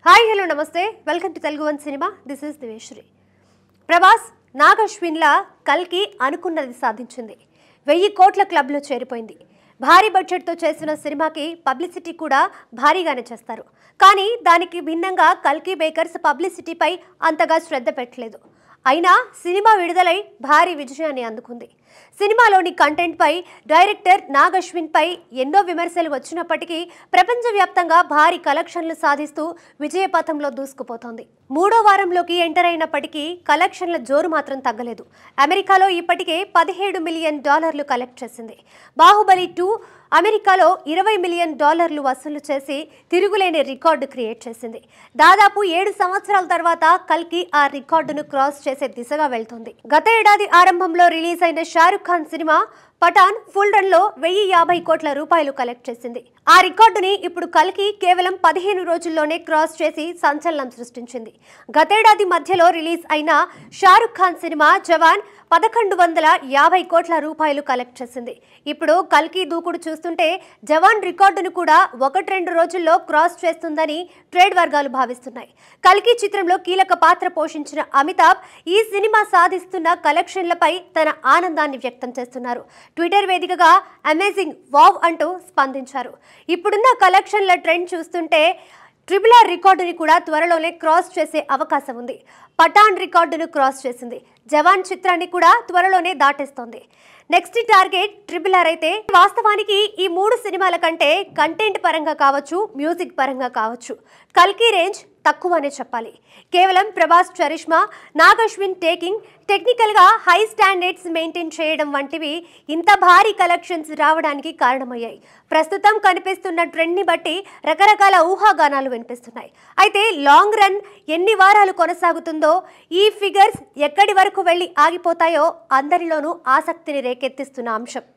Hi hello namaste welcome to Telugu one cinema. This is Diveshwari. Prabhas Nag అశ్విన్ల కల్కి అనుకున్నది సాధించింది. 1000 కోట్ల క్లబ్లో చేరిపోయింది. భారీ బడ్జెట్తో చేసిన సినిమాకి పబ్లిసిటీ కూడా భారీగానే చేస్తారు. కానీ దానికి భిన్నంగా కల్కి బేకర్స్ పబ్లిసిటీపై అంతగా శ్రద్ధ పెట్టలేదు. అయినా సినిమా విడుదలై భారీ విజయాన్ని అందుకుంది. సినిమాలోని కంటెంట్పై డైరెక్టర్ నాగ్ అశ్విన్పై ఎన్నో విమర్శలు వచ్చినప్పటికీ ప్రపంచవ్యాప్తంగా భారీ కలెక్షన్లు సాధిస్తూ విజయపథంలో దూసుకుపోతోంది. 3వ వారంలోకి ఎంటర్ అయినప్పటికీ కలెక్షన్ల జోరు మాత్రం తగ్గలేదు. అమెరికాలో ఇప్పటికే $17 మిలియన్ కలెక్ట్ చేసింది. బాహుబలి 2 అమెరికాలో $20 మిలియన్ వసూలు చేసి తిరుగులేని రికార్డు క్రియేట్ చేసింది. దాదాపు 7 సంవత్సరాల తర్వాత కల్కి ఆ రికార్డును క్రాస్ చేసే దిశగా వెళ్తోంది. గత ఏడాది ఆరంభంలో రిలీజ్ అయిన Shahrukh Khan cinema Pathaan full run లో 1050 కోట్ల రూపాయలు కలెక్ట్ చేసింది. ఆ రికార్డుని ఇప్పుడు కల్కి కేవలం 15 రోజుల్లోనే క్రాస్ చేసి సంచలనం సృష్టించింది. గతేడాది మధ్యలో రిలీజ్ అయిన షారుఖ్ ఖాన్ సినిమా జవాన్ 1150 కోట్ల రూపాయలు కలెక్ట్ చేసింది. ఇప్పుడు కల్కి దూకుడు చూస్తుంటే జవాన్ రికార్డును కూడా 1-2 రోజుల్లో క్రాస్ చేస్తుందని ట్రేడ్ వర్గాలు భావిస్తున్నాయి. కల్కి చిత్రంలో కీలక పాత్ర పోషించిన అమితాబ్ ఈ సినిమా సాధిస్తున్న కలెక్షన్లపై తన ఆనందాన్ని వ్యక్తం చేస్తున్నారు. ట్విట్టర్ వేదికగా అమేజింగ్ వావ్ అంటూ స్పందించారు. ఇప్పుడున్న కలెక్షన్ల ట్రెండ్ చూస్తుంటే RRR రికార్డుని కూడా త్వరలోనే క్రాస్ చేసే అవకాశం ఉంది. పఠాన్ రికార్డును క్రాస్ చేసింది. జవాన్ చిత్రాన్ని కూడా త్వరలోనే దాటేస్తోంది. నెక్స్ట్ టార్గెట్ RRR అయితే వాస్తవానికి ఈ 3 సినిమాల కంటే కంటెంట్ పరంగా కావచ్చు, మ్యూజిక్ పరంగా కావచ్చు కల్కి రేంజ్ తక్కువనే చెప్పాలి. కేవలం ప్రభాస్ చరిష్మా, నాగ్ అశ్విన్ టేకింగ్, టెక్నికల్గా హై స్టాండర్డ్స్ మెయింటైన్ చేయడం వంటివి ఇంత భారీ కలెక్షన్స్ రావడానికి కారణమయ్యాయి. ప్రస్తుతం కనిపిస్తున్న ట్రెండ్ని బట్టి రకరకాల ఊహాగానాలు వినిపిస్తున్నాయి. అయితే లాంగ్ రన్ ఎన్ని వారాలు కొనసాగుతుందో, ఈ ఫిగర్స్ ఎక్కడి వరకు వెళ్ళి ఆగిపోతాయో అందరిలోనూ ఆసక్తిని రేకెత్తిస్తున్న అంశం.